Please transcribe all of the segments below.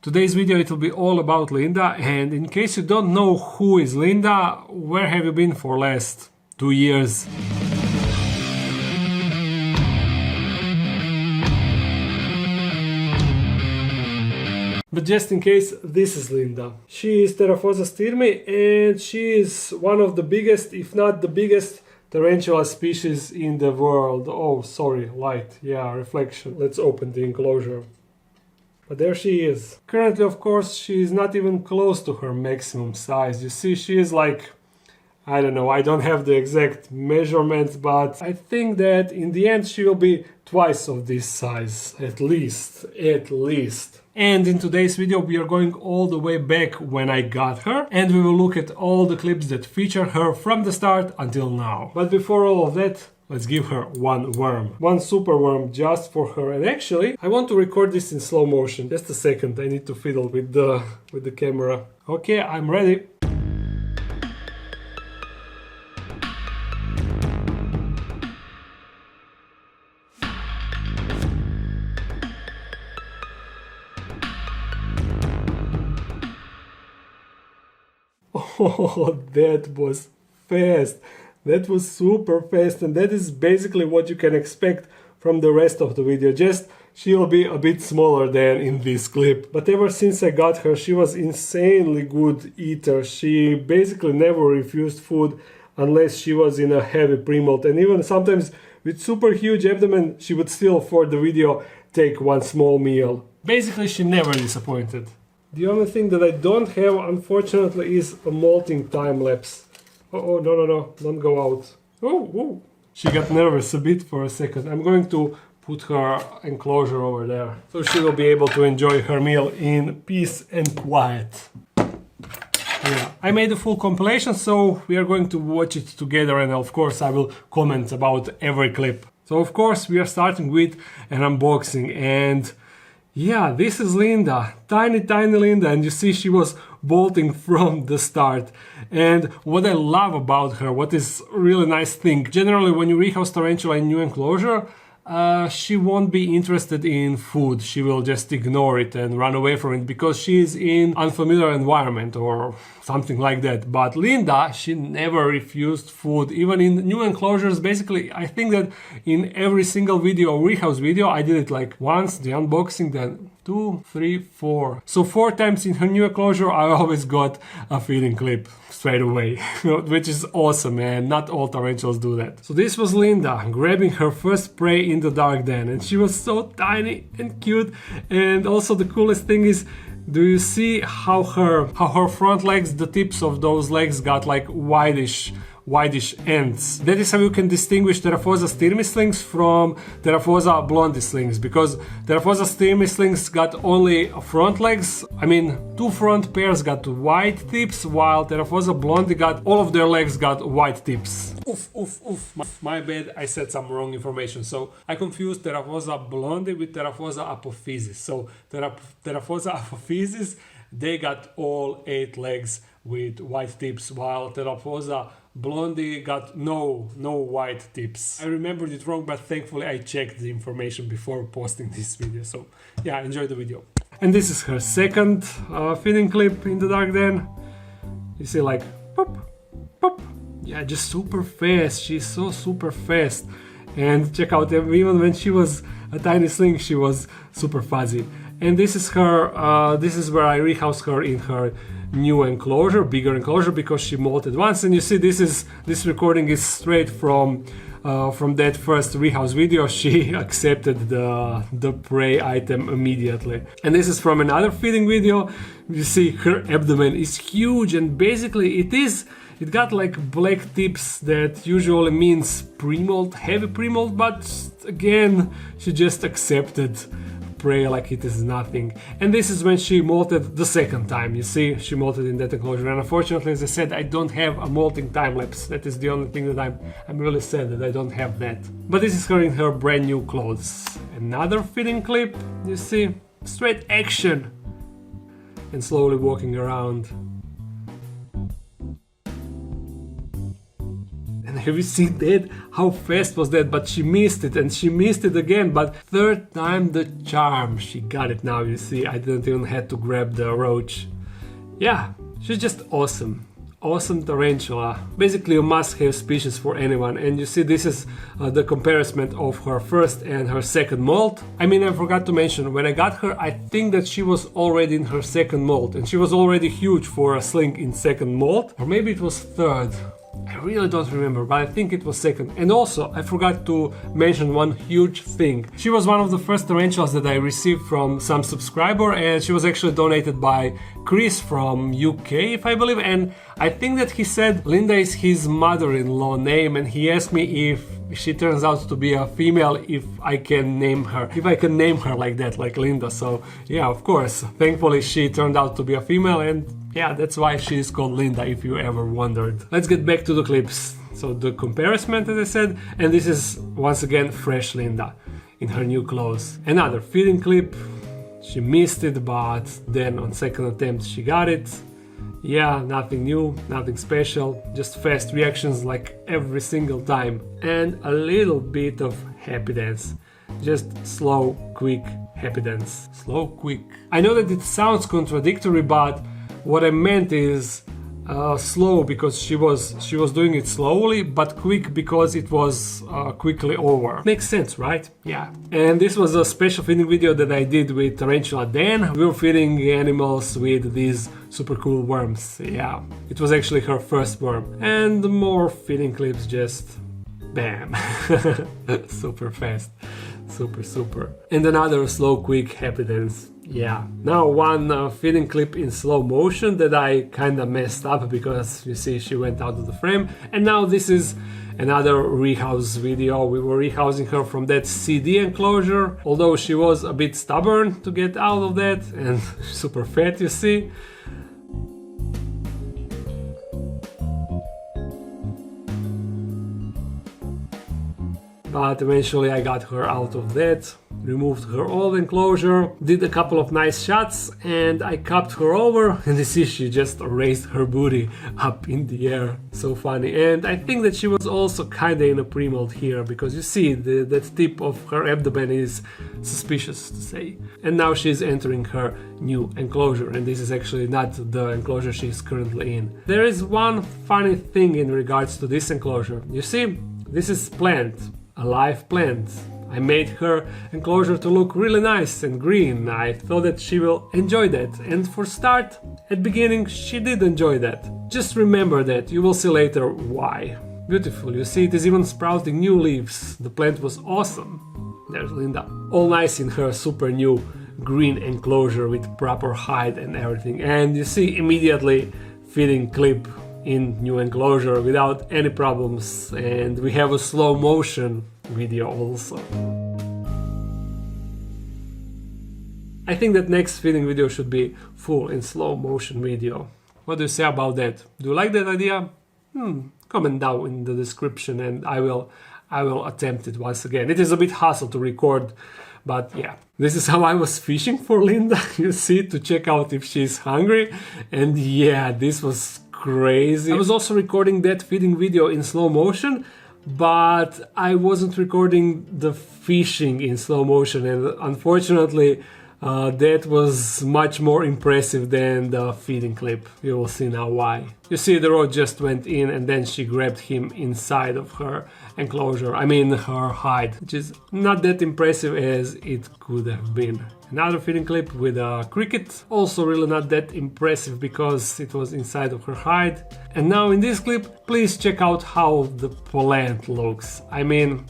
Today's video it will be all about Linda, and in case you don't know who is Linda, where have you been for last 2 years? But just in case, this is Linda. She is Theraphosa stirmi, and she is one of the biggest, if not the biggest, tarantula species in the world. Oh, sorry, light. Yeah, reflection. Let's open the enclosure. But there she is. Currently, of course, she is not even close to her maximum size. You see, she is like, I don't know, I don't have the exact measurements, but I think that in the end she will be twice of this size, at least. And in today's video we are going all the way back when I got her, and we will look at all the clips that feature her from the start until now. But before all of that, let's give her one worm. One super worm just for her. And actually, I want to record this in slow motion. Just a second, I need to fiddle with the camera. Okay, I'm ready. Oh, that was fast. That was super fast, and that is basically what you can expect from the rest of the video. Just she will be a bit smaller than in this clip. But ever since I got her, she was insanely good eater. She basically never refused food unless she was in a heavy pre-molt, and even sometimes with super huge abdomen, she would still, for the video, take one small meal. Basically, she never disappointed. The only thing that I don't have, unfortunately, is a molting time lapse. Oh, no, don't go out. Oh, she got nervous a bit for a second. I'm going to put her enclosure over there, so she will be able to enjoy her meal in peace and quiet. Yeah, I made a full compilation, so we are going to watch it together, and of course I will comment about every clip. So of course we are starting with an unboxing, and yeah, this is Linda, tiny Linda, and you see she was bolting from the start. And what I love about her, what is really nice thing, generally when you rehouse tarantula in new enclosure, she won't be interested in food. She will just ignore it and run away from it because she is in unfamiliar environment or something like that. But Linda, she never refused food, even in new enclosures. Basically, I think that in every single video, rehouse video, I did it like once, the unboxing, then 2, 3, 4. So 4 times in her new enclosure, I always got a feeding clip straight away, which is awesome, and not all tarantulas do that. So this was Linda grabbing her first prey in the dark den, and she was so tiny and cute. And also the coolest thing is, do you see how her front legs, the tips of those legs got like whitish ends? That is how you can distinguish Theraphosa stirmi slings from Theraphosa blondie slings, because Theraphosa stirmi slings got only front legs. I mean, 2 front pairs got white tips, while Theraphosa blondie got all of their legs got white tips. Oof. My bad, I said some wrong information. So I confused Theraphosa blondie with Theraphosa apophysis. So Theraphosa apophysis, they got all 8 legs with white tips, while Theraphosa blondie got no white tips. I remembered it wrong, but thankfully I checked the information before posting this video. So yeah, enjoy the video. And this is her second feeding clip in the dark den. You see, like pop. Yeah, just super fast. She's so super fast. And check out, even when she was a tiny sling, she was super fuzzy. And this is her, this is where I rehoused her in her new enclosure, bigger enclosure, because she molted once. And you see, this recording is straight from that first rehouse video. She accepted the prey item immediately. And this is from another feeding video. You see her abdomen is huge, and basically it got like black tips that usually means pre-molt, heavy pre-molt, but again, she just accepted prey like it is nothing. And this is when she molted the second time. You see, she molted in that enclosure, and unfortunately, as I said, I don't have a molting time lapse. That is the only thing that I'm really sad that I don't have that. But this is her in her brand new clothes. Another feeding clip, you see, straight action, and slowly walking around. And Man, have you seen that? How fast was that? But she missed it, and she missed it again, but third time the charm. She got it now, you see. I didn't even have to grab the roach. Yeah, she's just awesome. Awesome tarantula. Basically a must-have species for anyone. And you see, this is the comparison of her first and her second molt. I mean, I forgot to mention, when I got her, I think that she was already in her second molt, and she was already huge for a sling in second molt, or maybe it was third. I really don't remember, but I think it was second. And also, I forgot to mention one huge thing. She was one of the first tarantulas that I received from some subscriber, and she was actually donated by Chris from UK, if I believe. And I think that he said Linda is his mother-in-law name, and he asked me if she turns out to be a female, if I can name her like that, like Linda. So yeah, of course, thankfully she turned out to be a female, and yeah, that's why she is called Linda, if you ever wondered. Let's get back to the clips. So the comparison, as I said, and this is once again fresh Linda in her new clothes. Another feeding clip. She missed it, but then on second attempt she got it. Yeah, nothing new, nothing special, just fast reactions like every single time. And a little bit of happy dance. Just slow, quick happy dance. Slow, quick. I know that it sounds contradictory, but what I meant is slow because she was doing it slowly, but quick because it was quickly over. Makes sense, right? Yeah. And this was a special feeding video that I did with Tarantula Dan. We were feeding animals with these super cool worms. Yeah, it was actually her first worm. And more feeding clips, just bam. Super fast. Super. And another slow, quick happy dance. Yeah. Now one feeding clip in slow motion that I kinda messed up because you see she went out of the frame. And now this is another rehouse video. We were rehousing her from that CD enclosure, although she was a bit stubborn to get out of that and super fat, you see. But eventually I got her out of that, removed her old enclosure, did a couple of nice shots, and I cupped her over, and you see she just raised her booty up in the air. So funny. And I think that she was also kinda in a pre-molt here, because you see that tip of her abdomen is suspicious, to say. And now she's entering her new enclosure, and this is actually not the enclosure she's currently in. There is one funny thing in regards to this enclosure. You see, this is plant. A live plant. I made her enclosure to look really nice and green. I thought that she will enjoy that, and for start, at beginning she did enjoy that. Just remember that, you will see later why. Beautiful, you see it is even sprouting new leaves. The plant was awesome. There's Linda. All nice in her super new green enclosure with proper height and everything. And you see immediately feeding clip in new enclosure without any problems, and we have a slow motion video also. I think that next feeding video should be full in slow motion video. What do you say about that? Do you like that idea? Comment down in the description and I will attempt it once again. It is a bit hassle to record, but yeah. This is how I was fishing for Linda, you see, to check out if she's hungry, and yeah, this was crazy. I was also recording that feeding video in slow motion, but I wasn't recording the fishing in slow motion, and unfortunately that was much more impressive than the feeding clip. You will see now why. You see the rod just went in and then she grabbed him inside of her enclosure, I mean her hide, which is not that impressive as it could have been. Another feeding clip with a cricket, also really not that impressive because it was inside of her hide. And now in this clip, please check out how the plant looks. I mean,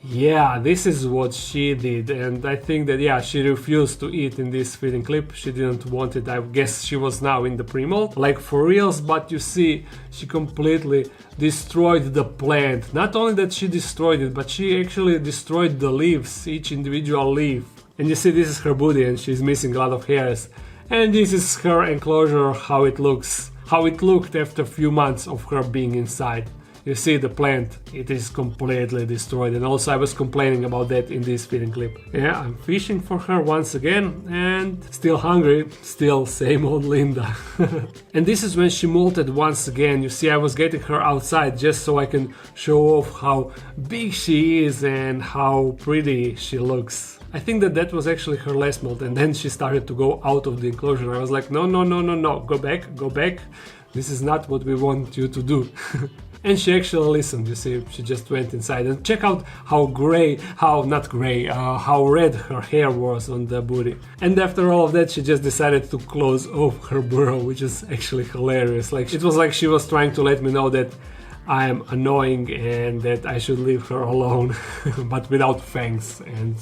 yeah, this is what she did, and I think that, yeah, she refused to eat in this feeding clip. She didn't want it. I guess she was now in the pre-molt, like for reals, but you see, she completely destroyed the plant. Not only that she destroyed it, but she actually destroyed the leaves, each individual leaf. And you see, this is her booty and she's missing a lot of hairs. And this is her enclosure, how it looks, how it looked after a few months of her being inside. you see the plant, it is completely destroyed. And also I was complaining about that in this feeding clip. Yeah, I'm fishing for her once again, and still hungry, still same old Linda. And this is when she molted once again. You see, I was getting her outside just so I can show off how big she is and how pretty she looks. I think that was actually her last molt, and then she started to go out of the enclosure. I was like, no, no, no, no, no, go back, go back. This is not what we want you to do. And she actually listened, you see, she just went inside. And check out how how red her hair was on the booty. And after all of that, she just decided to close off her burrow, which is actually hilarious. Like, it was like she was trying to let me know that I am annoying and that I should leave her alone, but without fangs and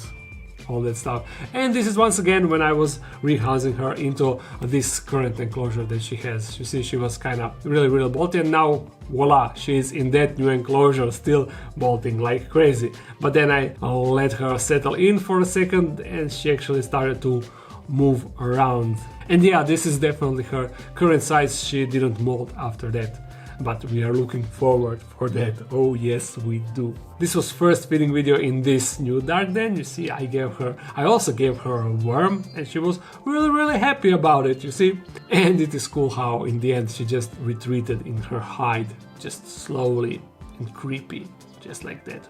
all that stuff. And this is once again when I was rehousing her into this current enclosure that she has. You see, she was kind of really bolty, and now voila, she is in that new enclosure, still bolting like crazy. But then I let her settle in for a second, and she actually started to move around. And yeah, this is definitely her current size. She didn't molt after that, but we are looking forward for that. Oh yes, we do. This was first feeding video in this new dark den. You see, I also gave her a worm, and she was really happy about it, you see. And it is cool how in the end she just retreated in her hide, just slowly and creepy, just like that.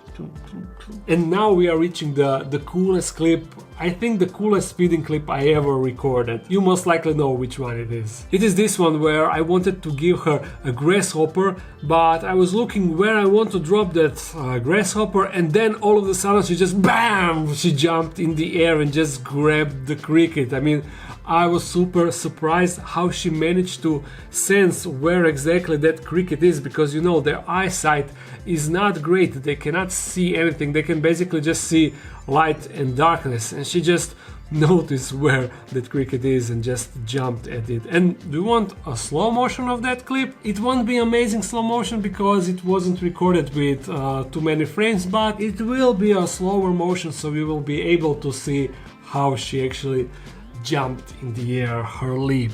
And now we are reaching the coolest clip, I think the coolest feeding clip I ever recorded. You most likely know which one it is. It is this one where I wanted to give her a grasshopper, but I was looking where I want to drop that grasshopper, and then all of a sudden she just BAM! She jumped in the air and just grabbed the cricket. I mean, I was super surprised how she managed to sense where exactly that cricket is, because you know, their eyesight is not great. They cannot see anything. They can basically just see light and darkness, and she just noticed where that cricket is and just jumped at it. And do you want a slow motion of that clip? It won't be amazing slow motion because it wasn't recorded with too many frames, but it will be a slower motion, so we will be able to see how she actually jumped in the air, her leap.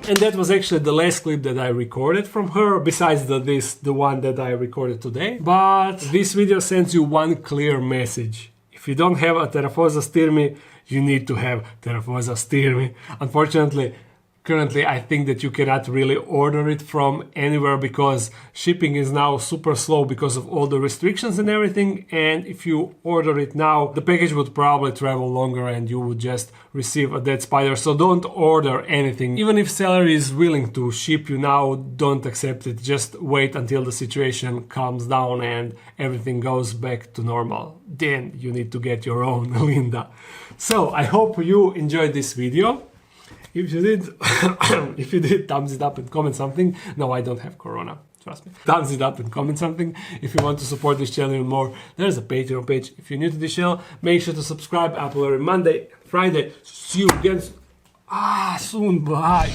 And that was actually the last clip that I recorded from her, besides the one that I recorded today. But this video sends you one clear message. If you don't have a Theraphosa stirmi, you need to have Theraphosa stirmi. Unfortunately, currently I think that you cannot really order it from anywhere because shipping is now super slow because of all the restrictions and everything. And if you order it now, the package would probably travel longer and you would just receive a dead spider. So don't order anything. Even if seller is willing to ship you now, don't accept it. Just wait until the situation calms down and everything goes back to normal. Then you need to get your own Linda. So I hope you enjoyed this video. If you did, thumbs it up and comment something. No, I don't have corona, trust me. Thumbs it up and comment something. If you want to support this channel even more, there's a Patreon page. If you're new to this channel, make sure to subscribe. I upload every Monday, Friday. See you again soon. Bye.